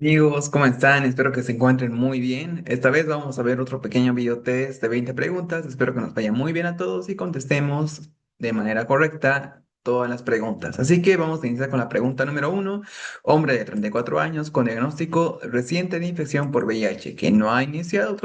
Amigos, ¿cómo están? Espero que se encuentren muy bien. Esta vez vamos a ver otro pequeño video test de 20 preguntas. Espero que nos vaya muy bien a todos y contestemos de manera correcta todas las preguntas. Así que vamos a iniciar con la pregunta número uno. Hombre de 34 años con diagnóstico reciente de infección por VIH que no ha iniciado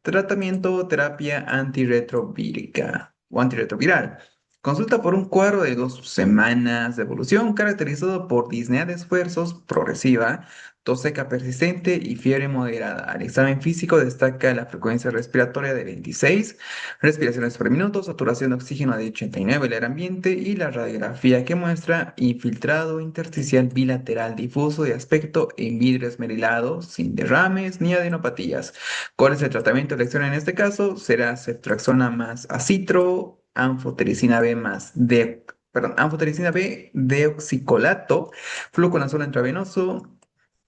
tratamiento o terapia antirretrovírica o antirretroviral. Consulta por un cuadro de 2 semanas de evolución caracterizado por disnea de esfuerzos progresiva, tos seca persistente y fiebre moderada. Al examen físico destaca la frecuencia respiratoria de 26, respiraciones por minuto, saturación de oxígeno de 89 el aire ambiente y la radiografía que muestra infiltrado intersticial bilateral difuso de aspecto en vidrio esmerilado, sin derrames ni adenopatías. ¿Cuál es el tratamiento de elección en este caso? Será ceftriaxona más acitro, anfotericina B más de, perdón, anfotericina B, deoxicolato, fluconazol intravenoso,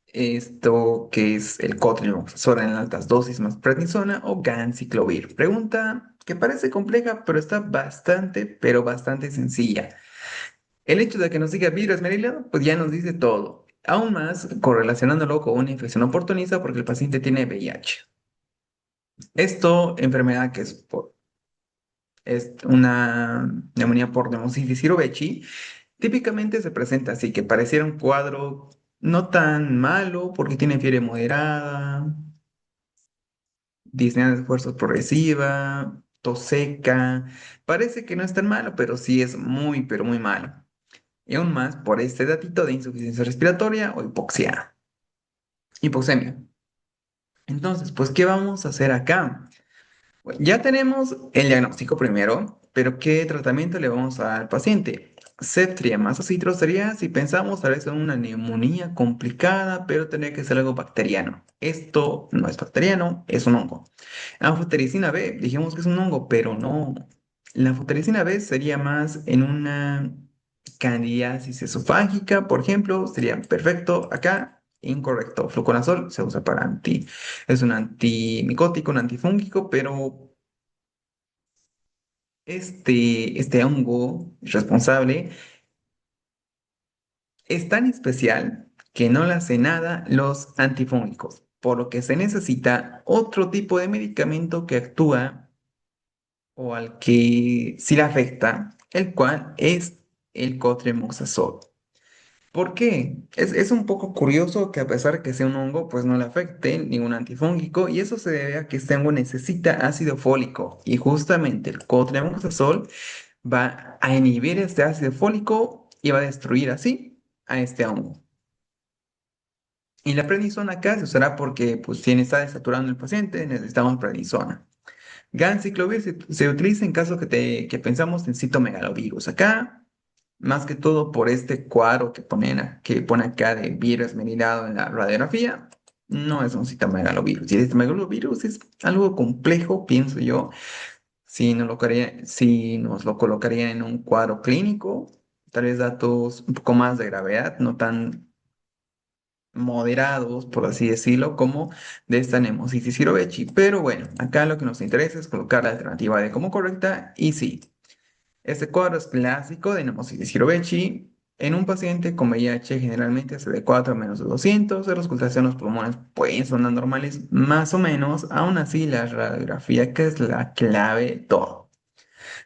esto que es el cotrimoxazol en altas dosis más prednisona o ganciclovir. Pregunta que parece compleja, pero está bastante, pero bastante sencilla. El hecho de que nos diga virus esmerilado, pues ya nos dice todo. Aún más correlacionándolo con una infección oportunista porque el paciente tiene VIH. Enfermedad que es una neumonía por Pneumocystis jirovecii, típicamente se presenta así, que pareciera un cuadro no tan malo porque tiene fiebre moderada, disnea de esfuerzos progresiva, tos seca. Parece que no es tan malo, pero sí es muy, pero muy malo. Y aún más por este datito de insuficiencia respiratoria o hipoxemia. Entonces, pues, ¿qué vamos a hacer acá? Bueno, ya tenemos el diagnóstico primero, pero ¿qué tratamiento le vamos a dar al paciente? Ceftria más acitro sería si pensamos tal vez en una neumonía complicada, pero tendría que ser algo bacteriano. Esto no es bacteriano, es un hongo. Anfotericina B, dijimos que es un hongo, pero no. La anfotericina B sería más en una candidiasis esofágica, por ejemplo, sería perfecto acá. Incorrecto. Fluconazol se usa para es un antimicótico, un antifúngico, pero este hongo responsable es tan especial que no le hace nada los antifúngicos, por lo que se necesita otro tipo de medicamento que actúa o al que sí le afecta, el cual es el cotrimoxazol. ¿Por qué? Es un poco curioso que a pesar que sea un hongo, pues no le afecte ningún antifúngico y eso se debe a que este hongo necesita ácido fólico y justamente el cotrimoxazol va a inhibir este ácido fólico y va a destruir así a este hongo. Y la prednisona acá se usará porque pues si está desaturando el paciente, necesitamos prednisona. Ganciclovir se utiliza en caso que pensamos en citomegalovirus. Acá, más que todo por este cuadro que pone acá de virus esmerilado en la radiografía, no es un citomegalovirus. Y el citomegalovirus es algo complejo, pienso yo, si nos lo colocaría en un cuadro clínico, tal vez datos un poco más de gravedad, no tan moderados, por así decirlo, como de esta Nemositis hirovechi. Pero bueno, acá lo que nos interesa es colocar la alternativa de como correcta y sí. Este cuadro es clásico de Nemositis hirovechi en un paciente con VIH generalmente hace de 4 a menos de 200, la auscultación de los pulmones pueden sonar normales más o menos, aún así la radiografía que es la clave de todo.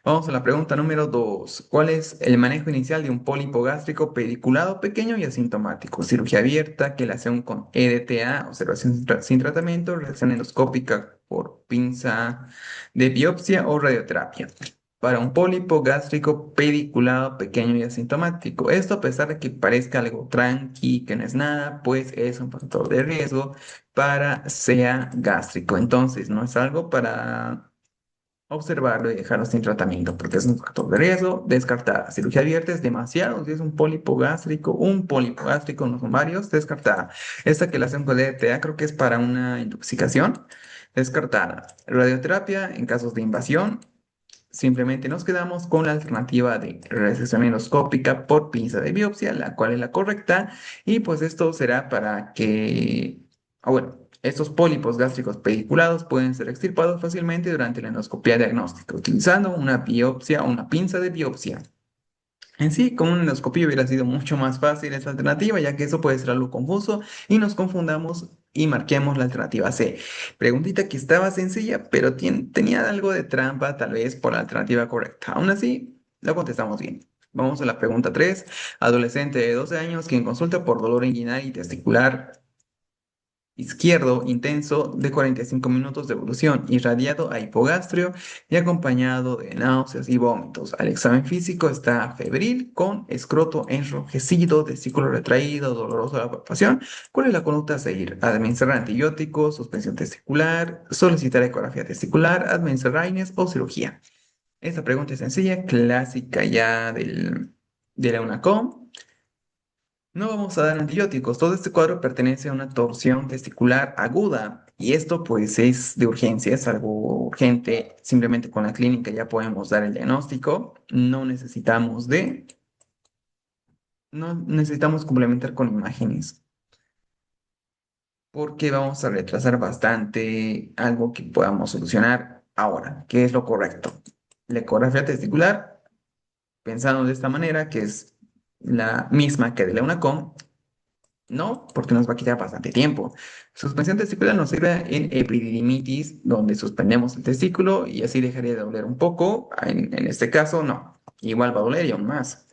Vamos a la pregunta número 2. ¿Cuál es el manejo inicial de un pólipo gástrico pediculado pequeño y asintomático? Cirugía abierta, quelación con EDTA, observación sin tratamiento, reacción endoscópica por pinza de biopsia o radioterapia. Para un pólipo gástrico pediculado pequeño y asintomático. Esto a pesar de que parezca algo tranqui, que no es nada, pues es un factor de riesgo para sea gástrico. Entonces, no es algo para observarlo y dejarlo sin tratamiento, porque es un factor de riesgo, descartada. Cirugía abierta es demasiado, si es un pólipo gástrico, no son varios, descartada. Esta que la hacen con DTA creo que es para una intoxicación, descartada. Radioterapia en casos de invasión, simplemente nos quedamos con la alternativa de resección endoscópica por pinza de biopsia, la cual es la correcta, y pues esto será para que, bueno, estos pólipos gástricos pediculados pueden ser extirpados fácilmente durante la endoscopia diagnóstica, utilizando una biopsia o una pinza de biopsia. En sí, con una endoscopio hubiera sido mucho más fácil esta alternativa, ya que eso puede ser algo confuso y nos confundamos y marquemos la alternativa C. Preguntita que estaba sencilla, pero tenía algo de trampa, tal vez por la alternativa correcta. Aún así, lo contestamos bien. Vamos a la pregunta 3. Adolescente de 12 años quien consulta por dolor inguinal y testicular izquierdo intenso de 45 minutos de evolución, irradiado a hipogastrio y acompañado de náuseas y vómitos. Al examen físico está febril con escroto enrojecido, testículo retraído, doloroso la palpación. ¿Cuál es la conducta a seguir? Administrar antibióticos, suspensión testicular, solicitar ecografía testicular, administrar AINES o cirugía. Esta pregunta es sencilla, clásica ya de la UNACOM. No vamos a dar antibióticos. Todo este cuadro pertenece a una torsión testicular aguda y esto pues es de urgencia, es algo urgente. Simplemente con la clínica ya podemos dar el diagnóstico. No necesitamos complementar con imágenes porque vamos a retrasar bastante algo que podamos solucionar ahora. ¿Qué es lo correcto? La ecografía testicular, pensando de esta manera, que es la misma que de la UNACOM. No, porque nos va a quitar bastante tiempo. Suspensión testicular nos sirve en epididimitis, donde suspendemos el testículo y así dejaría de doler un poco. En este caso, no. Igual va a doler y aún más.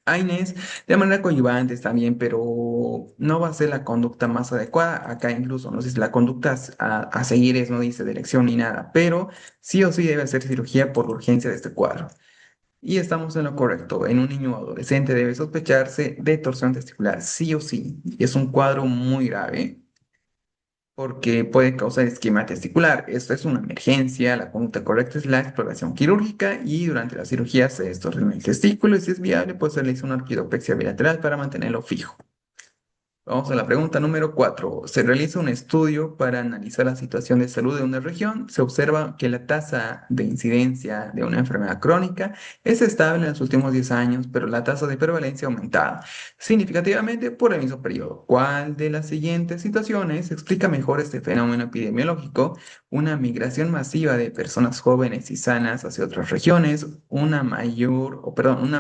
AINES, de manera coadyuvante también, pero no va a ser la conducta más adecuada. Acá incluso no dice la conducta a seguir es, no dice dirección ni nada, pero sí o sí debe hacer cirugía por urgencia de este cuadro. Y estamos en lo correcto. En un niño o adolescente debe sospecharse de torsión testicular, sí o sí. Y es un cuadro muy grave porque puede causar isquemia testicular. Esto es una emergencia. La conducta correcta es la exploración quirúrgica y durante la cirugía se distorsiona el testículo y si es viable, pues se le hizo una orquidopexia bilateral para mantenerlo fijo. Vamos a la pregunta número 4. Se realiza un estudio para analizar la situación de salud de una región. Se observa que la tasa de incidencia de una enfermedad crónica es estable en los últimos 10 años, pero la tasa de prevalencia ha aumentado significativamente por el mismo periodo. ¿Cuál de las siguientes situaciones explica mejor este fenómeno epidemiológico? Una migración masiva de personas jóvenes y sanas hacia otras regiones, una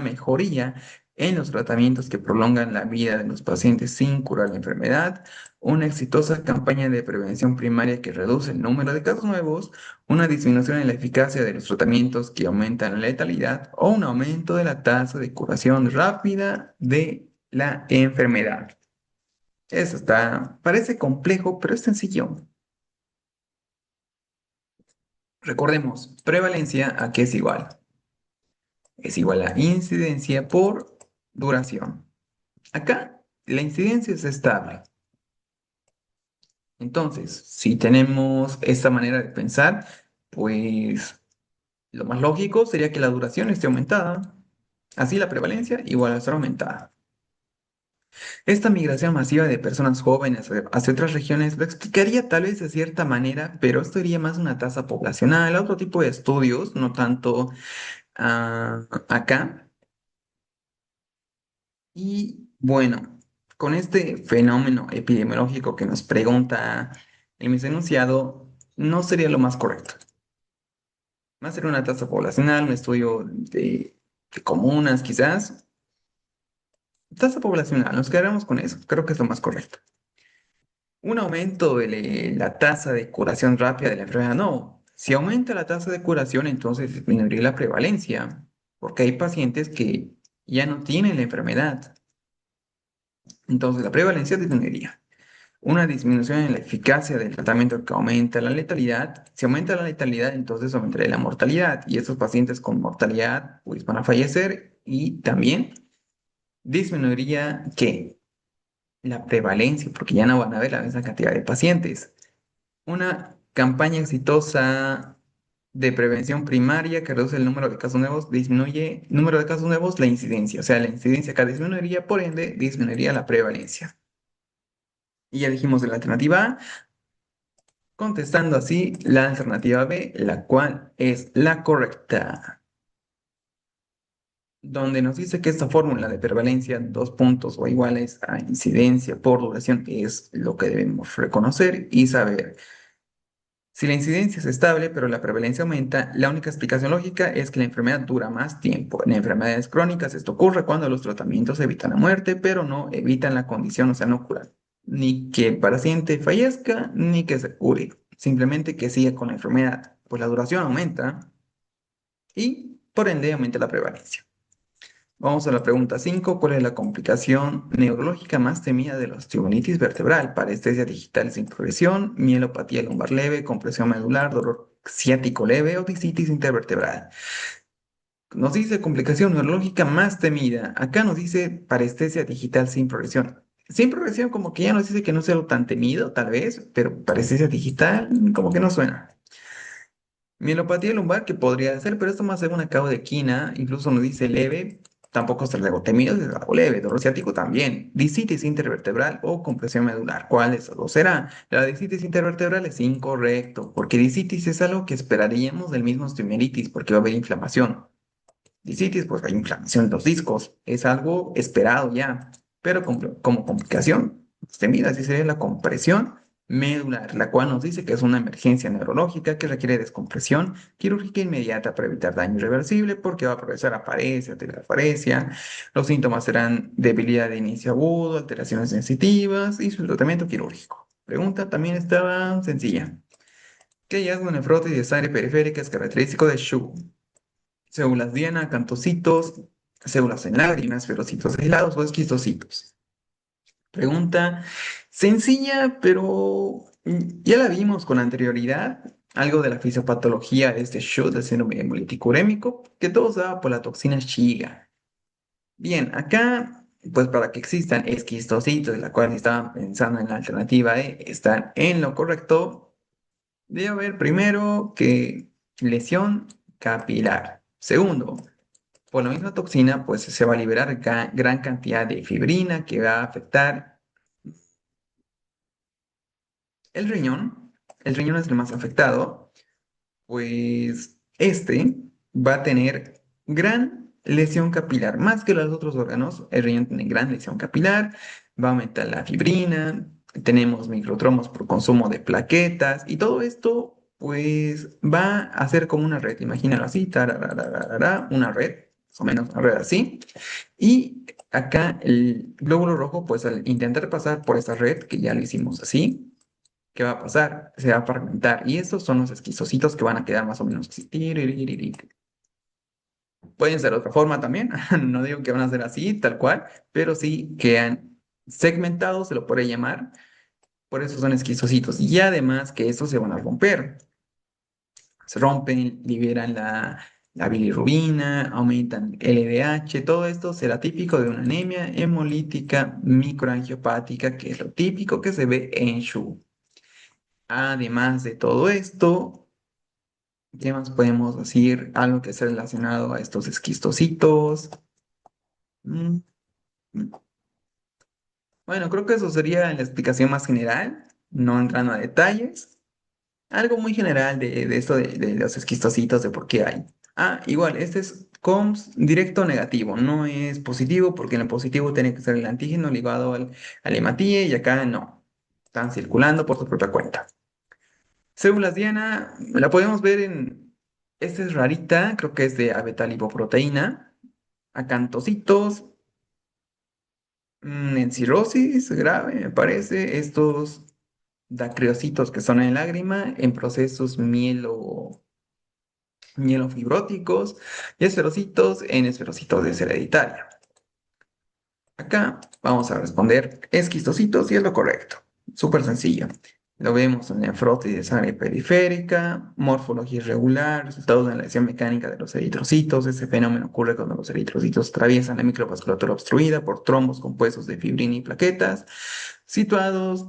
mejoría en los tratamientos que prolongan la vida de los pacientes sin curar la enfermedad, una exitosa campaña de prevención primaria que reduce el número de casos nuevos, una disminución en la eficacia de los tratamientos que aumentan la letalidad o un aumento de la tasa de curación rápida de la enfermedad. Parece complejo, pero es sencillo. Recordemos, prevalencia a qué es igual. Es igual a incidencia por duración. Acá la incidencia es estable. Entonces, si tenemos esta manera de pensar, pues lo más lógico sería que la duración esté aumentada. Así la prevalencia igual a estar aumentada. Esta migración masiva de personas jóvenes hacia otras regiones lo explicaría tal vez de cierta manera, pero esto iría más a una tasa poblacional, a otro tipo de estudios, no tanto acá. Y bueno, con este fenómeno epidemiológico que nos pregunta el mismo enunciado, no sería lo más correcto. Más sería una tasa poblacional, un estudio de comunas, quizás. Tasa poblacional, nos quedaremos con eso. Creo que es lo más correcto. Un aumento de la tasa de curación rápida de la enfermedad, no. Si aumenta la tasa de curación, entonces disminuiría la prevalencia, porque hay pacientes que ya no tienen la enfermedad. Entonces la prevalencia disminuiría. Una disminución en la eficacia del tratamiento que aumenta la letalidad. Si aumenta la letalidad, entonces aumentaría la mortalidad y estos pacientes con mortalidad pues van a fallecer y también disminuiría ¿qué? La prevalencia porque ya no van a haber la misma cantidad de pacientes. Una campaña exitosa de prevención primaria que reduce el número de casos nuevos, disminuye el número de casos nuevos, la incidencia. O sea, la incidencia acá disminuiría, por ende, disminuiría la prevalencia. Y ya dijimos de la alternativa A, contestando así la alternativa B, la cual es la correcta, donde nos dice que esta fórmula de prevalencia, dos puntos o iguales a incidencia por duración, es lo que debemos reconocer y saber. Si la incidencia es estable, pero la prevalencia aumenta, la única explicación lógica es que la enfermedad dura más tiempo. En enfermedades crónicas esto ocurre cuando los tratamientos evitan la muerte, pero no evitan la condición, o sea, no curan. Ni que el paciente fallezca, ni que se cure. Simplemente que siga con la enfermedad, pues la duración aumenta y por ende aumenta la prevalencia. Vamos a la pregunta 5. ¿Cuál es la complicación neurológica más temida de la osteomielitis vertebral? Parestesia digital sin progresión, mielopatía lumbar leve, compresión medular, dolor ciático leve o discitis intervertebral. Nos dice complicación neurológica más temida. Acá nos dice parestesia digital sin progresión. Sin progresión como que ya nos dice que no sea algo tan temido, tal vez, pero parestesia digital como que no suena. Mielopatía lumbar, que podría ser, pero esto más según acabo de quina, incluso nos dice leve, tampoco es algo temido, es algo leve, dolor ciático también. Discitis intervertebral o compresión medular, ¿cuál de esos dos será? La discitis intervertebral es incorrecto, porque discitis es algo que esperaríamos del mismo osteomielitis, porque va a haber inflamación. Discitis, pues hay inflamación en los discos, es algo esperado ya, pero como complicación, temida, así sería la compresión medular, la cual nos dice que es una emergencia neurológica que requiere descompresión quirúrgica inmediata para evitar daño irreversible porque va a progresar a paresia, tetrafaresia. Los síntomas serán debilidad de inicio agudo, alteraciones sensitivas y su tratamiento quirúrgico. Pregunta también estaba sencilla. ¿Qué hallazgo de nefrosis de sangre periférica es característico de Shu? Células diana, acantocitos, células en lágrimas, ferocitos aislados o esquistocitos. Pregunta sencilla, pero ya la vimos con anterioridad. Algo de la fisiopatología de este show del síndrome hemolítico urémico, que todo se da por la toxina Shiga. Bien, acá, pues para que existan esquistocitos, la cual estaban pensando en la alternativa de estar en lo correcto, debe haber primero que lesión capilar. Segundo, por la misma toxina, pues se va a liberar gran cantidad de fibrina que va a afectar el riñón. El riñón es el más afectado, pues este va a tener gran lesión capilar, más que los otros órganos. El riñón tiene gran lesión capilar, va a aumentar la fibrina, tenemos microtromos por consumo de plaquetas y todo esto pues va a ser como una red, imagínalo así, tararararara, una red, más o menos una red así. Y acá el glóbulo rojo, pues al intentar pasar por esta red, que ya lo hicimos así, ¿qué va a pasar? Se va a fragmentar. Y estos son los esquizocitos que van a quedar más o menos así. Tiriririrí. Pueden ser de otra forma también. No digo que van a ser así, tal cual, pero sí quedan segmentados, se lo puede llamar. Por eso son esquizocitos. Y además que estos se van a romper. Se rompen, liberan la bilirrubina, aumentan el LDH. Todo esto será típico de una anemia hemolítica microangiopática, que es lo típico que se ve en SHU. Además de todo esto, ¿qué más podemos decir? Algo que esté relacionado a estos esquistocitos. Mm, Bueno, creo que eso sería la explicación más general, no entrando a detalles. Algo muy general de esto de los esquistocitos, de por qué hay. Ah, igual, este es COMS directo negativo, no es positivo, porque en el positivo tiene que ser el antígeno ligado al hematíe y acá no. Están circulando por su propia cuenta. Células Diana, la podemos ver en. Esta es rarita, creo que es de abetalipopproteína. Acantocitos, en cirrosis grave, me parece. Estos dacriocitos que son en lágrima, en procesos mielofibróticos. Y esferocitos en esferocitos hereditaria. Acá vamos a responder esquistocitos y es lo correcto. Súper sencillo. Lo vemos en nefrosis de sangre periférica, morfología irregular, resultados de la lesión mecánica de los eritrocitos. Ese fenómeno ocurre cuando los eritrocitos atraviesan la microvasculatura obstruida por trombos compuestos de fibrina y plaquetas, situados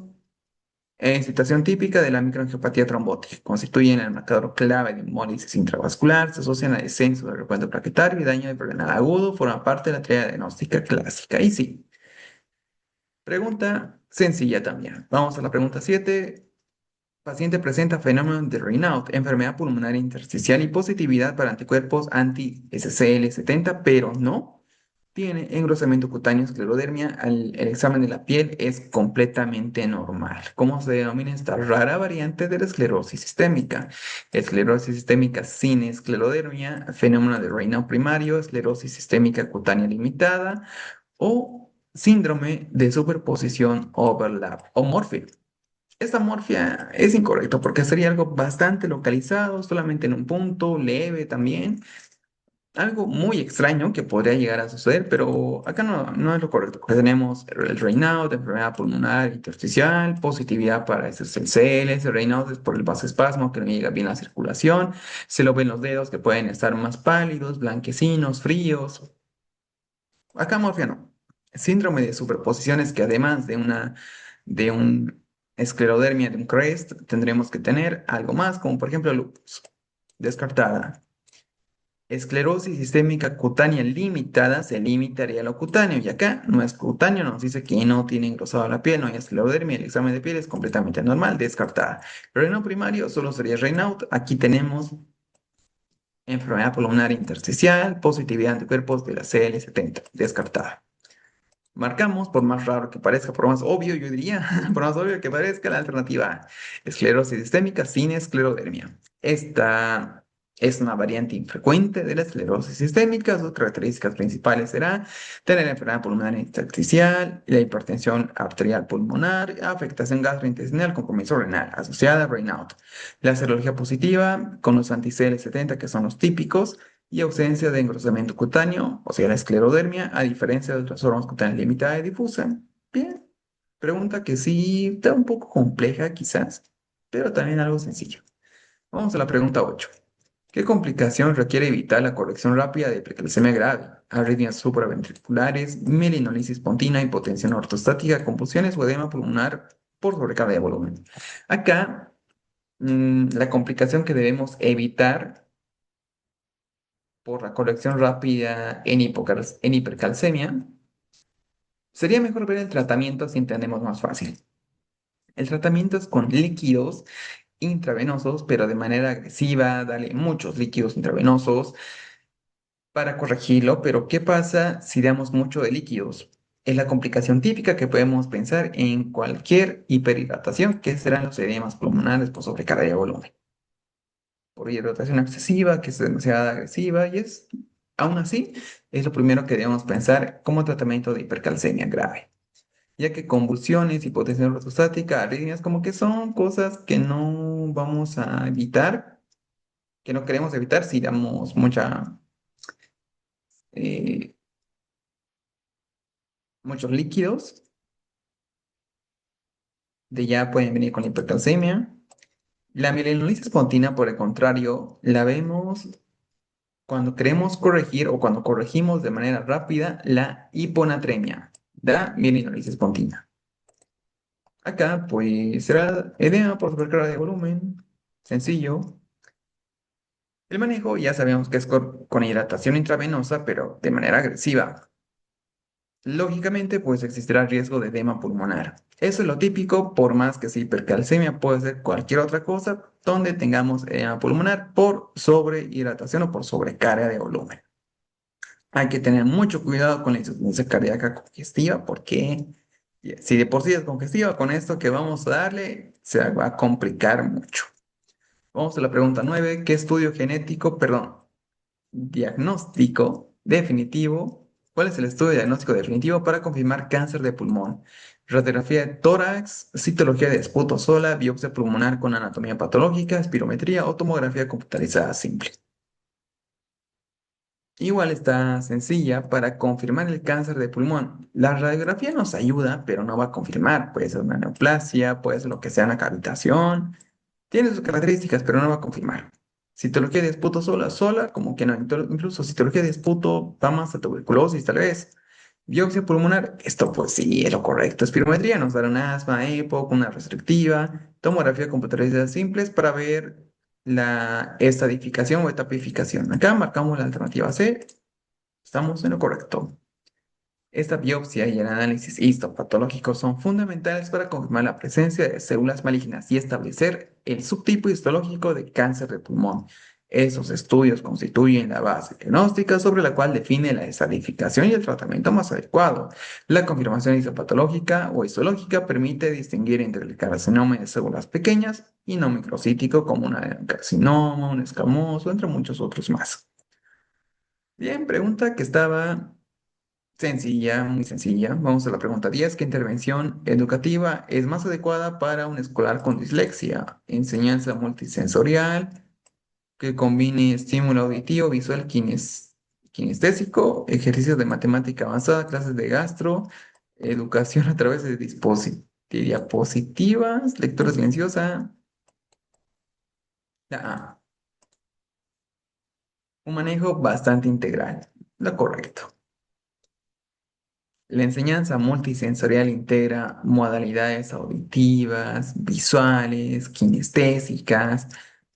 en situación típica de la microangiopatía trombótica. Constituyen el marcador clave de hemólisis intravascular, se asocian a descenso del recuento plaquetario y daño renal agudo, forman parte de la triada diagnóstica clásica. Y sí, pregunta sencilla también. Vamos a la pregunta 7. Paciente presenta fenómeno de Raynaud, enfermedad pulmonar intersticial y positividad para anticuerpos anti-SCL70, pero no tiene engrosamiento cutáneo, esclerodermia. El examen de la piel es completamente normal. ¿Cómo se denomina esta rara variante de la esclerosis sistémica? Esclerosis sistémica sin esclerodermia, fenómeno de Raynaud primario, esclerosis sistémica cutánea limitada o síndrome de superposición overlap o morfia. Esta morfia es incorrecto porque sería algo bastante localizado, solamente en un punto, leve también. Algo muy extraño que podría llegar a suceder, pero acá no es lo correcto, porque tenemos el Raynaud, enfermedad pulmonar intersticial, positividad para estos CLs, el Raynaud es por el vasoespasmo que no llega bien la circulación, se lo ven los dedos que pueden estar más pálidos, blanquecinos, fríos. Acá morfia no. Síndrome de superposiciones que además de un esclerodermia, de un CREST, tendremos que tener algo más, como por ejemplo lupus. Descartada. Esclerosis sistémica cutánea limitada se limitaría a lo cutáneo y acá no es cutáneo, nos dice que no tiene engrosado la piel, no hay esclerodermia, el examen de piel es completamente normal, descartada. Raynaud primario solo sería Raynaud, aquí tenemos enfermedad pulmonar intersticial, positividad de anticuerpos de la CL70, descartada. Marcamos, por más raro que parezca, por más obvio, yo diría, por más obvio que parezca, la alternativa A, esclerosis sistémica sin esclerodermia. Esta es una variante infrecuente de la esclerosis sistémica. Sus características principales serán tener enfermedad pulmonar intersticial, la hipertensión arterial pulmonar, afectación gastrointestinal, compromiso renal, asociada a Raynaud. La serología positiva con los anti-CL70, que son los típicos, y ausencia de engrosamiento cutáneo, o sea, la esclerodermia, a diferencia de otras formas cutáneas limitada y difusa. Bien, pregunta que sí está un poco compleja quizás, pero también algo sencillo. Vamos a la pregunta 8. ¿Qué complicación requiere evitar la corrección rápida de hipercalcemia grave? Arritmias supraventriculares, melinolisis pontina, hipotensión ortostática, convulsiones o edema pulmonar por sobrecarga de volumen. Acá, la complicación que debemos evitar por la corrección rápida en hipercalcemia, sería mejor ver el tratamiento si entendemos más fácil. El tratamiento es con líquidos intravenosos, pero de manera agresiva, dale muchos líquidos intravenosos para corregirlo, pero ¿qué pasa si damos mucho de líquidos? Es la complicación típica que podemos pensar en cualquier hiperhidratación, que serán los edemas pulmonares por sobrecarga de volumen. Por hidratación excesiva, que es demasiado agresiva y es, aún así, es lo primero que debemos pensar como tratamiento de hipercalcemia grave, ya que convulsiones, hipotensión ortostática, arritmias, como que son cosas que no vamos a evitar, que no queremos evitar si damos eh, muchos líquidos, de ya pueden venir con la hipercalcemia. La mielinolisis espontánea, por el contrario, la vemos cuando queremos corregir o cuando corregimos de manera rápida la hiponatremia, da mielinolisis espontánea. Acá, pues, será edema por sobrecarga de volumen, sencillo. El manejo ya sabemos que es con hidratación intravenosa, pero de manera agresiva. Lógicamente, pues existirá riesgo de edema pulmonar. Eso es lo típico, por más que sea hipercalcemia, puede ser cualquier otra cosa donde tengamos edema pulmonar por sobrehidratación o por sobrecarga de volumen. Hay que tener mucho cuidado con la insuficiencia cardíaca congestiva porque si de por sí es congestiva, con esto que vamos a darle se va a complicar mucho. Vamos a la pregunta 9. ¿Qué estudio genético, perdón, diagnóstico definitivo? ¿Cuál es el estudio diagnóstico definitivo para confirmar cáncer de pulmón? Radiografía de tórax, citología de esputo sola, biopsia pulmonar con anatomía patológica, espirometría o tomografía computarizada simple. Igual está sencilla para confirmar el cáncer de pulmón. La radiografía nos ayuda, pero no va a confirmar. Puede ser una neoplasia, puede ser lo que sea una cavitación. Tiene sus características, pero no va a confirmar. Citología de esputo sola, como que no. Incluso citología de esputo va más a tuberculosis, tal vez. Biopsia pulmonar, esto pues sí es lo correcto. Espirometría nos dará un asma, EPOC, una restrictiva. Tomografía computarizada simples para ver la estadificación o etapificación. Acá marcamos la alternativa C. Estamos en lo correcto. Esta biopsia y el análisis histopatológico son fundamentales para confirmar la presencia de células malignas y establecer el subtipo histológico de cáncer de pulmón. Esos estudios constituyen la base diagnóstica sobre la cual define la estratificación y el tratamiento más adecuado. La confirmación histopatológica o histológica permite distinguir entre el carcinoma de células pequeñas y no microcítico como un carcinoma, un escamoso, entre muchos otros más. Bien, pregunta que estaba sencilla, muy sencilla. Vamos a la pregunta 10. ¿Qué intervención educativa es más adecuada para un escolar con dislexia? Enseñanza multisensorial que combine estímulo auditivo, visual, kinestésico, ejercicios de matemática avanzada, clases de gastro, educación a través de diapositivas, lectura silenciosa. La A. Un manejo bastante integral. Lo correcto. La enseñanza multisensorial integra modalidades auditivas, visuales, kinestésicas,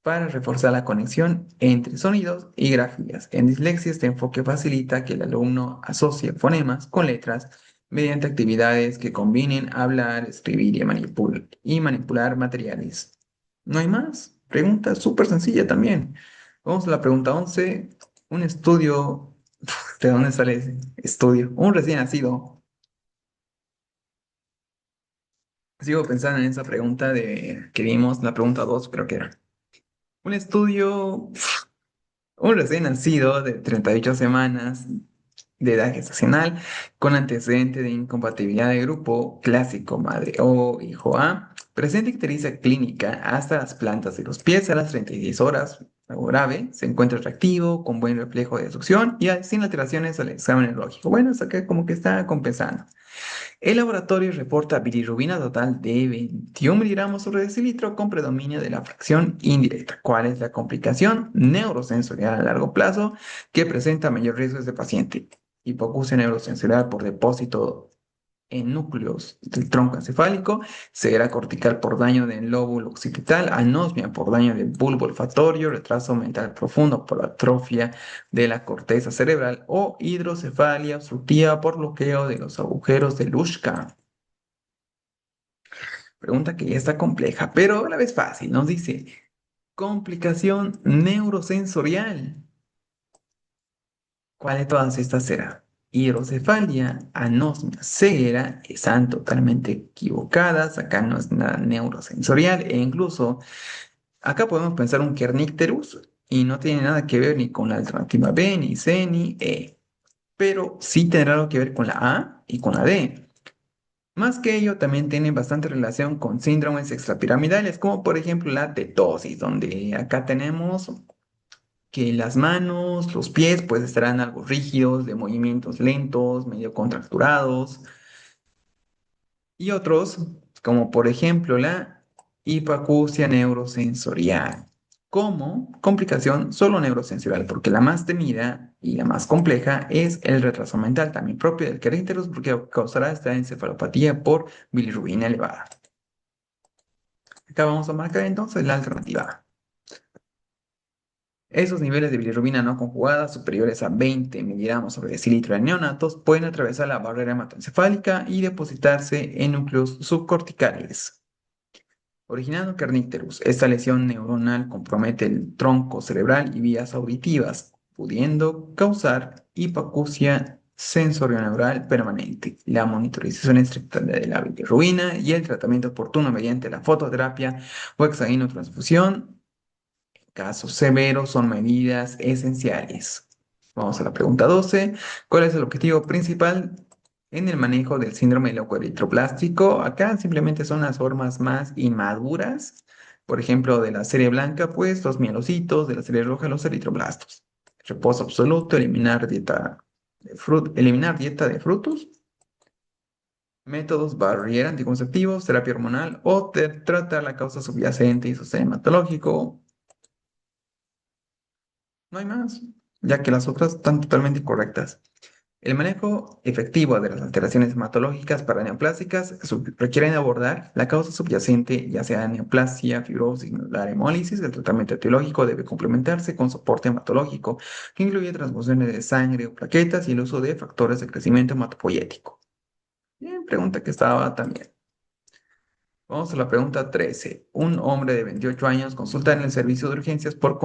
para reforzar la conexión entre sonidos y grafías. En dislexia, este enfoque facilita que el alumno asocie fonemas con letras mediante actividades que combinen hablar, escribir y manipular materiales. ¿No hay más? Pregunta súper sencilla también. Vamos a la pregunta 11. Un estudio. ¿De dónde sale ese estudio? Un recién nacido. Sigo pensando en esa pregunta de que vimos, la pregunta 2 creo que era. Un estudio, un recién nacido de 38 semanas de edad gestacional con antecedente de incompatibilidad de grupo clásico madre o hijo A, presenta ictericia clínica hasta las plantas de los pies a las 36 horas, algo grave, se encuentra atractivo, con buen reflejo de succión y sin alteraciones al examen neurológico. Bueno, hasta que como que está compensando. El laboratorio reporta bilirrubina total de 21 miligramos sobre decilitro con predominio de la fracción indirecta. ¿Cuál es la complicación neurosensorial a largo plazo que presenta mayor riesgo de este paciente? Hipoacusia neurosensorial por depósito en núcleos del tronco encefálico, ceguera cortical por daño del lóbulo occipital, anosmia por daño del bulbo olfatorio, retraso mental profundo por atrofia de la corteza cerebral o hidrocefalia obstructiva por bloqueo de los agujeros de Luschka. Pregunta que ya está compleja, pero a la vez fácil. Nos dice, complicación neurosensorial. ¿Cuál de todas estas será? Hidrocefalia, anosmia, ceguera, están totalmente equivocadas. Acá no es nada neurosensorial e incluso acá podemos pensar un kernicterus y no tiene nada que ver ni con la alternativa B, ni C, ni E. Pero sí tendrá algo que ver con la A y con la D. Más que ello, también tiene bastante relación con síndromes extrapiramidales, como por ejemplo la tetosis, donde acá tenemos que las manos, los pies, pues estarán algo rígidos, de movimientos lentos, medio contracturados, y otros, como por ejemplo la hipoacusia neurosensorial, como complicación solo neurosensorial, porque la más temida y la más compleja es el retraso mental, también propio del querínteros, porque causará esta encefalopatía por bilirrubina elevada. Acá vamos a marcar entonces la alternativa A. Esos niveles de bilirrubina no conjugada superiores a 20 miligramos sobre decilitro de neonatos pueden atravesar la barrera hematoencefálica y depositarse en núcleos subcorticales, originando kernicterus. Esta lesión neuronal compromete el tronco cerebral y vías auditivas, pudiendo causar hipoacusia sensorineural permanente. La monitorización estricta de la bilirrubina y el tratamiento oportuno mediante la fototerapia o hexaginotransfusión casos severos son medidas esenciales. Vamos a la pregunta 12. ¿Cuál es el objetivo principal en el manejo del síndrome leucoeritroblástico? Acá simplemente son las formas más inmaduras. Por ejemplo, de la serie blanca, pues los mielocitos, de la serie roja, los eritroblastos. Reposo absoluto, eliminar dieta de frutos, métodos barriera anticonceptivos, terapia hormonal o tratar la causa subyacente y su hematológico. No hay más, ya que las otras están totalmente incorrectas. El manejo efectivo de las alteraciones hematológicas para neoplásicas requieren abordar la causa subyacente, ya sea neoplasia, fibrosis, nodular, hemólisis. El tratamiento etiológico debe complementarse con soporte hematológico, que incluye transfusiones de sangre o plaquetas y el uso de factores de crecimiento hematopoyético. Bien, pregunta que estaba también. Vamos a la pregunta 13. Un hombre de 28 años consulta en el servicio de urgencias por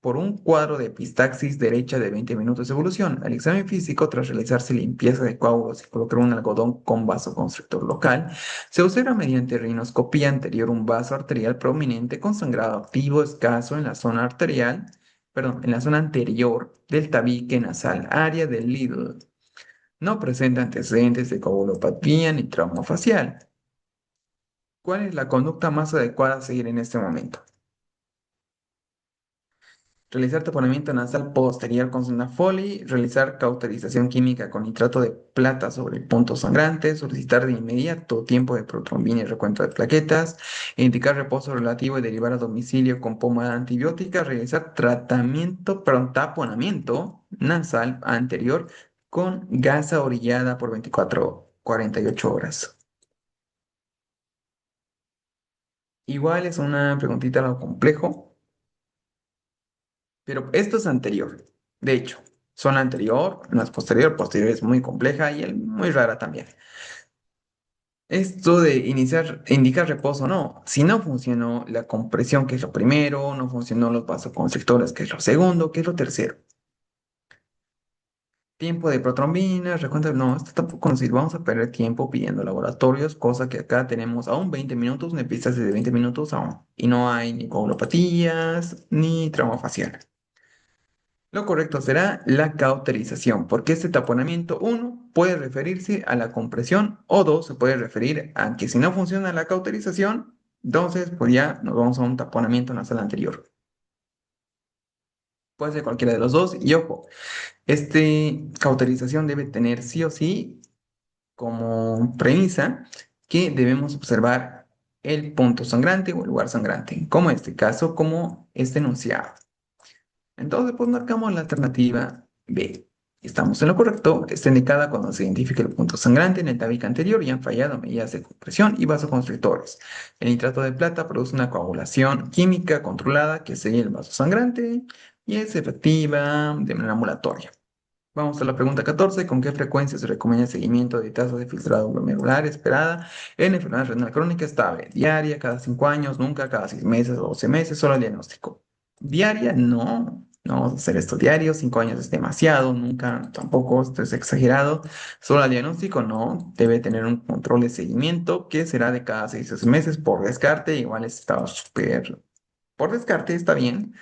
por un cuadro de epistaxis derecha de 20 minutos de evolución. Al examen físico, tras realizarse limpieza de coágulos y colocar un algodón con vasoconstrictor local, se observa mediante rinoscopía anterior un vaso arterial prominente con sangrado activo escaso en la zona arterial, perdón, en la zona anterior del tabique nasal, área del Lidl. No presenta antecedentes de coagulopatía ni trauma facial. ¿Cuál es la conducta más adecuada a seguir en este momento? Realizar taponamiento nasal posterior con sonda Foley, realizar cauterización química con nitrato de plata sobre el punto sangrante, solicitar de inmediato tiempo de protrombina y recuento de plaquetas, indicar reposo relativo y derivar a domicilio con pomada antibiótica, realizar tratamiento, perdón, taponamiento nasal anterior con gasa orillada por 24 a 48 horas. Igual es una preguntita algo complejo. Pero esto es anterior. De hecho, zona anterior, no es posterior, posterior es muy compleja y muy rara también. Esto de iniciar, indicar reposo, no. Si no funcionó la compresión, que es lo primero, no funcionó los vasoconstrictores, que es lo segundo, que es lo tercero. Tiempo de protrombina, recuenta, no, esto tampoco nos sirve. Vamos a perder tiempo pidiendo laboratorios, cosa que acá tenemos aún 20 minutos, una epístasis de 20 minutos aún. Y no hay ni coagulopatías ni trauma facial. Lo correcto será la cauterización, porque este taponamiento, uno, puede referirse a la compresión o dos, se puede referir a que si no funciona la cauterización, entonces pues ya nos vamos a un taponamiento nasal anterior. Puede ser cualquiera de los dos y ojo, este cauterización debe tener sí o sí como premisa que debemos observar el punto sangrante o el lugar sangrante, como en este caso, como este enunciado. Entonces, pues marcamos la alternativa B. Estamos en lo correcto. Está indicada cuando se identifique el punto sangrante en el tabique anterior y han fallado medidas de compresión y vasoconstrictores. El nitrato de plata produce una coagulación química controlada que sigue el vaso sangrante y es efectiva de manera ambulatoria. Vamos a la pregunta 14. ¿Con qué frecuencia se recomienda el seguimiento de tasas de filtrado glomerular esperada en enfermedad renal crónica estable? ¿Diaria, cada 5 años, nunca, cada 6 meses o 12 meses? Solo el diagnóstico. Diaria, no. No vamos a hacer esto diario. 5 años es demasiado, nunca, tampoco, esto es exagerado. Solo el diagnóstico, no. Debe tener un control de seguimiento que será de cada 6 meses por descarte. Igual estaba súper. Por descarte está bien.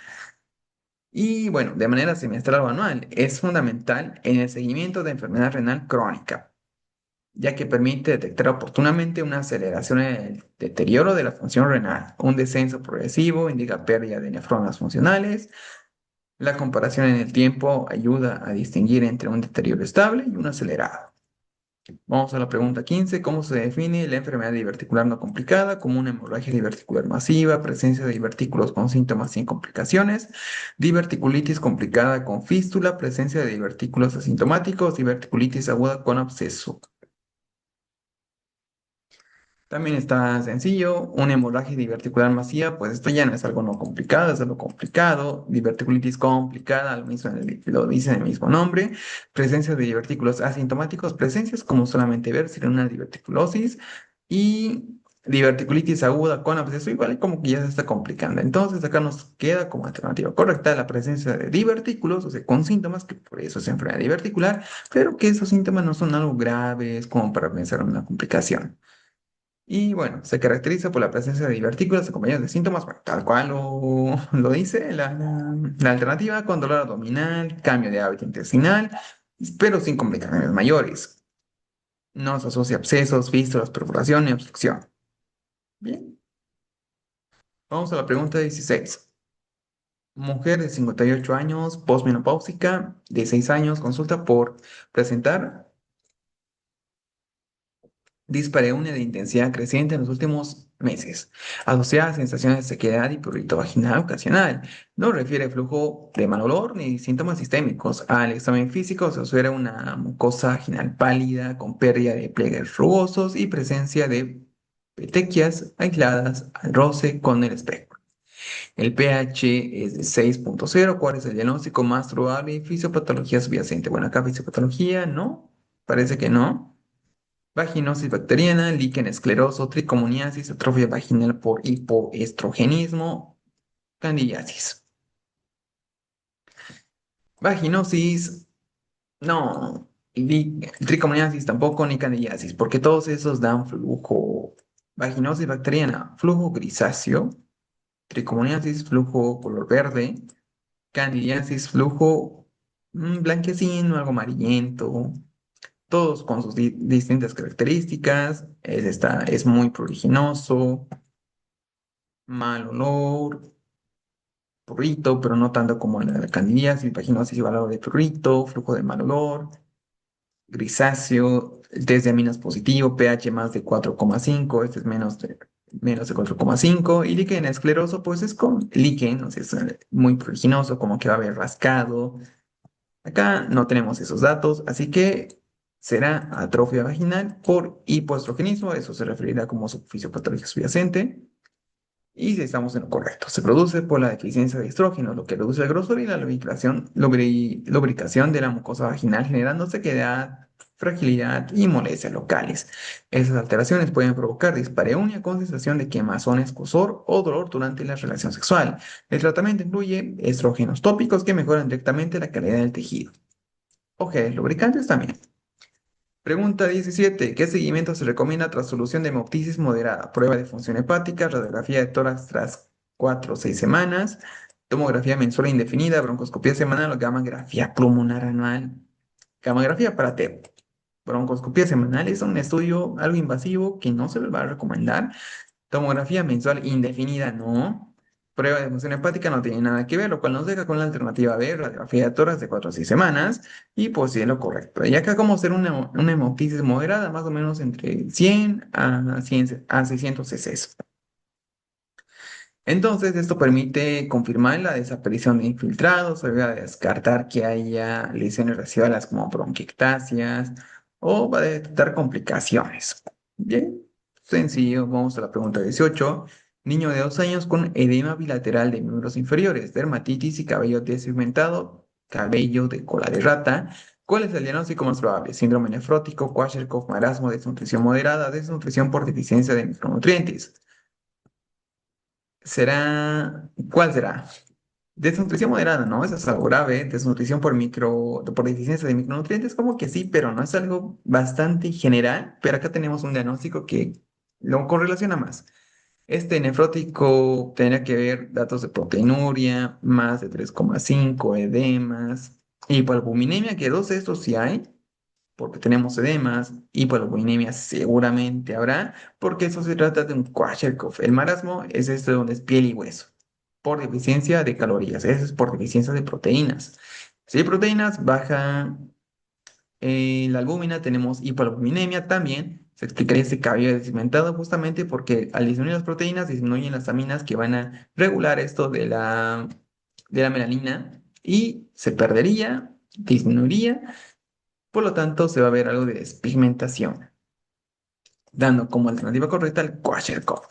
Y bueno, de manera semestral o anual, es fundamental en el seguimiento de enfermedad renal crónica, ya que permite detectar oportunamente una aceleración en el deterioro de la función renal. Un descenso progresivo indica pérdida de nefronas funcionales. La comparación en el tiempo ayuda a distinguir entre un deterioro estable y un acelerado. Vamos a la pregunta 15. ¿Cómo se define la enfermedad diverticular no complicada? Como una hemorragia diverticular masiva, presencia de divertículos con síntomas sin complicaciones, diverticulitis complicada con fístula, presencia de divertículos asintomáticos, diverticulitis aguda con absceso. También está sencillo, una hemorragia diverticular masiva, pues esto ya no es algo no complicado, es algo complicado. Diverticulitis complicada, lo mismo lo dice en el mismo nombre. Presencia de divertículos asintomáticos, presencias como solamente ver, sería una diverticulosis. Y diverticulitis aguda con absceso, igual como que ya se está complicando. Entonces acá nos queda como alternativa correcta la presencia de divertículos, o sea, con síntomas, que por eso es enfermedad diverticular, pero que esos síntomas no son algo graves como para pensar en una complicación. Y bueno, se caracteriza por la presencia de divertículos acompañados de síntomas, bueno, tal cual lo dice la alternativa, con dolor abdominal, cambio de hábito intestinal, pero sin complicaciones mayores. No se asocia a abscesos, fístulas, perforación ni obstrucción. Bien, vamos a la pregunta 16. Mujer de 58 años, posmenopáusica, de 6 años, consulta por presentar dispareunia de intensidad creciente en los últimos meses, asociada a sensaciones de sequedad y prurito vaginal ocasional. No refiere flujo de mal olor ni síntomas sistémicos. Al examen físico se observa una mucosa vaginal pálida con pérdida de pliegues rugosos y presencia de petequias aisladas al roce con el espejo. El pH es de 6.0. ¿Cuál es el diagnóstico más probable? Fisiopatología subyacente. Bueno, acá fisiopatología, ¿no? Parece que no. Vaginosis bacteriana, líquen escleroso, tricomoniasis, atrofia vaginal por hipoestrogenismo, candidiasis. Vaginosis, no. Y tricomoniasis tampoco, ni candidiasis, porque todos esos dan flujo. Vaginosis bacteriana, flujo grisáceo. Tricomoniasis, flujo color verde. Candidiasis, flujo blanquecino, algo amarillento. Todos con sus distintas características. Es muy pruriginoso, mal olor, prurito, pero no tanto como la candidiasis, vaginosis y valor de prurito, flujo de mal olor, grisáceo, el test de aminas positivo, pH más de 4,5, este es menos de 4,5, y líquen escleroso, pues es con líquen, o sea, es muy pruriginoso, como que va a haber rascado. Acá no tenemos esos datos, así que será atrofia vaginal por hipoestrogenismo, eso se referirá como superficie patológica subyacente. Y si estamos en lo correcto, se produce por la deficiencia de estrógeno, lo que reduce el grosor y la lubricación de la mucosa vaginal, generando sequedad, fragilidad y molestias locales. Esas alteraciones pueden provocar dispareunia con sensación de quemazón, escozor o dolor durante la relación sexual. El tratamiento incluye estrógenos tópicos que mejoran directamente la calidad del tejido. Ojeres lubricantes también. Pregunta 17. ¿Qué seguimiento se recomienda tras solución de hemoptisis moderada? Prueba de función hepática, radiografía de tórax tras 4 o 6 semanas, tomografía mensual indefinida, broncoscopía semanal o gamografía pulmonar anual. Gamografía para TEP. Broncoscopía semanal es un estudio algo invasivo que no se le va a recomendar. Tomografía mensual indefinida, no. Prueba de función hepática no tiene nada que ver, lo cual nos deja con la alternativa B, radiografía de tórax de 4 a 6 semanas, y pues sí es lo correcto. Y acá como hacer una hemoptisis moderada, más o menos entre 100 a 600 cc. Entonces, esto permite confirmar la desaparición de infiltrados, ayuda a descartar que haya lesiones residuales como bronquiectasias o va a detectar complicaciones. Bien, sencillo. Vamos a la pregunta 18. Niño de 2 años con edema bilateral de miembros inferiores, dermatitis y cabello despigmentado, cabello de cola de rata. ¿Cuál es el diagnóstico más probable? Síndrome nefrótico, Kwashiorkov, marasmo, desnutrición moderada, desnutrición por deficiencia de micronutrientes. ¿Cuál será? Desnutrición moderada, ¿no? Eso es algo grave. Desnutrición por deficiencia de micronutrientes, como que sí, pero no es algo bastante general. Pero acá tenemos un diagnóstico que lo correlaciona más. Este nefrótico tendría que ver datos de proteinuria, más de 3,5 edemas, hipoalbuminemia, que dos de estos sí hay, porque tenemos edemas, hipoalbuminemia seguramente habrá, porque eso se trata de un Kwashiorkov. El marasmo es esto donde es piel y hueso, por deficiencia de calorías, eso es por deficiencia de proteínas. Si hay proteínas, baja la albúmina, tenemos hipoalbuminemia también. Se explicaría este cabello despigmentado justamente porque al disminuir las proteínas, disminuyen las aminas que van a regular esto de la melanina y se perdería, disminuiría, por lo tanto se va a ver algo de despigmentación, dando como alternativa correcta el Kwashiorkov.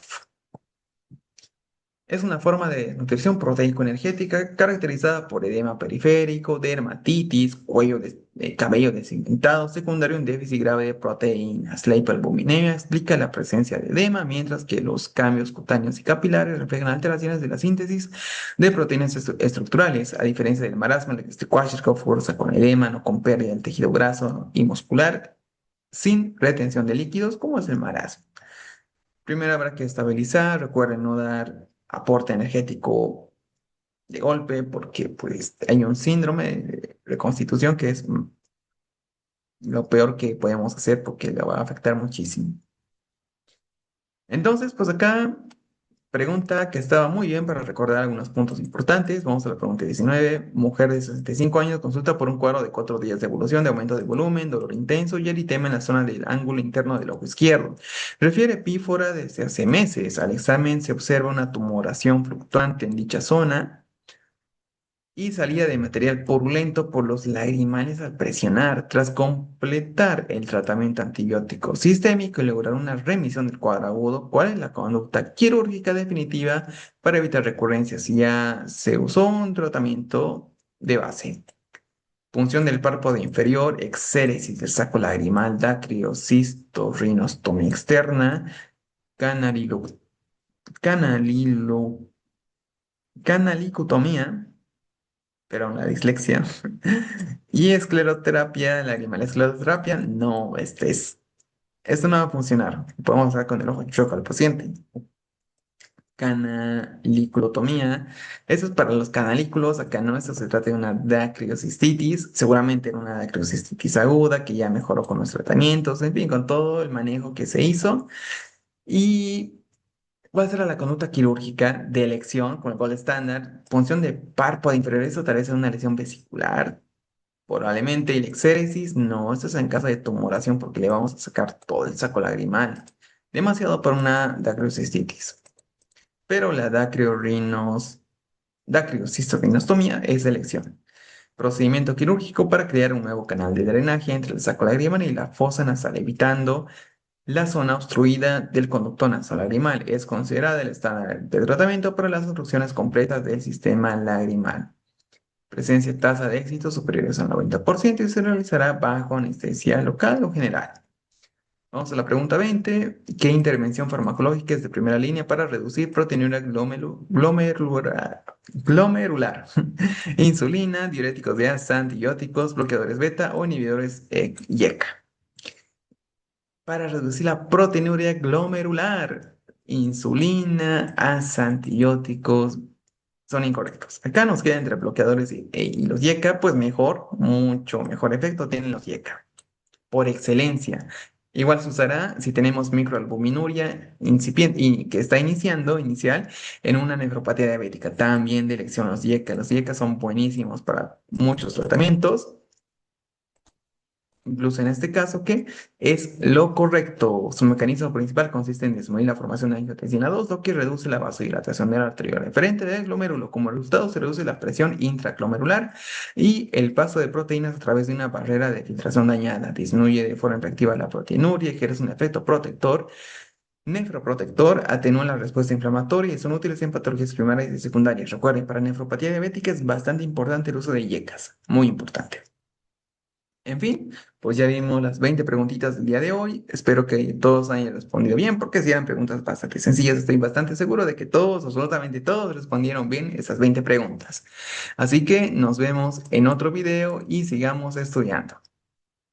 Es una forma de nutrición proteico-energética caracterizada por edema periférico, dermatitis, cabello deshidratado, secundario a un déficit grave de proteínas. La hiperalbuminemia explica la presencia de edema, mientras que los cambios cutáneos y capilares reflejan alteraciones de la síntesis de proteínas estructurales, a diferencia del marasmo, en el que este Kwashiorkov forza con edema, no con pérdida del tejido graso y muscular, sin retención de líquidos, como es el marasmo. Primero habrá que estabilizar, recuerden no dar aporte energético de golpe porque pues hay un síndrome de reconstitución que es lo peor que podemos hacer porque le va a afectar muchísimo. Entonces, pues acá pregunta que estaba muy bien para recordar algunos puntos importantes. Vamos a la pregunta 19. Mujer de 65 años consulta por un cuadro de 4 días de evolución de aumento de volumen, dolor intenso y eritema en la zona del ángulo interno del ojo izquierdo. Refiere pífora desde hace meses. Al examen se observa una tumoración fluctuante en dicha zona y salida de material purulento por los lagrimales al presionar. Tras completar el tratamiento antibiótico sistémico y lograr una remisión del cuadro agudo, ¿cuál es la conducta quirúrgica definitiva para evitar recurrencias? Si ya se usó un tratamiento de base. Punción del párpado inferior, exéresis del saco lagrimal, dacriocisto, rinostomía externa, canalilo, canalilo, canalicutomía, pero la dislexia. Y escleroterapia, la escleroterapia, no, esto no va a funcionar. Podemos hacer con el ojo chueco al paciente. Canaliculotomía. Eso es para los canalículos. Acá no, esto se trata de una dacriocistitis. Seguramente era una dacriocistitis aguda que ya mejoró con los tratamientos, en fin, con todo el manejo que se hizo. Y va a ser la conducta quirúrgica de elección con el gol estándar. Punción de párpado inferior, eso tal vez es una lesión vesicular. Probablemente el exéresis, no, esto es en caso de tumoración porque le vamos a sacar todo el saco lagrimal. Demasiado para una dacriocistitis. Pero la dacriocistocrinostomía es de elección. Procedimiento quirúrgico para crear un nuevo canal de drenaje entre el saco lagrimal y la fosa nasal, evitando la zona obstruida del conducto nasal lagrimal. Es considerada el estándar de tratamiento para las obstrucciones completas del sistema lagrimal. Presencia tasa de éxito superiores al 90% y se realizará bajo anestesia local o general. Vamos a la pregunta 20. ¿Qué intervención farmacológica es de primera línea para reducir proteinuria glomerular? Insulina, diuréticos de asa, antibióticos, bloqueadores beta o inhibidores YECA. Para reducir la proteinuria glomerular, insulina, asa, antibióticos son incorrectos. Acá nos queda entre bloqueadores y los YECA, pues mejor, mucho mejor efecto tienen los YECA por excelencia. Igual se usará si tenemos microalbuminuria incipiente y que está inicial en una nefropatía diabética. También de elección los YECA. Los YECA son buenísimos para muchos tratamientos. Incluso en este caso, que es lo correcto. Su mecanismo principal consiste en disminuir la formación de angiotensina 2, lo que reduce la vasodilatación de la arteria referente del glomérulo. Como resultado, se reduce la presión intraglomerular y el paso de proteínas a través de una barrera de filtración dañada. Disminuye de forma efectiva la proteinuria, ejerce un efecto protector, nefroprotector, atenúa la respuesta inflamatoria y son útiles en patologías primarias y secundarias. Recuerden, para nefropatía diabética es bastante importante el uso de IECAS, muy importante. En fin, pues ya vimos las 20 preguntitas del día de hoy. Espero que todos hayan respondido bien, porque si eran preguntas bastante sencillas, estoy bastante seguro de que todos, absolutamente todos, respondieron bien esas 20 preguntas. Así que nos vemos en otro video y sigamos estudiando.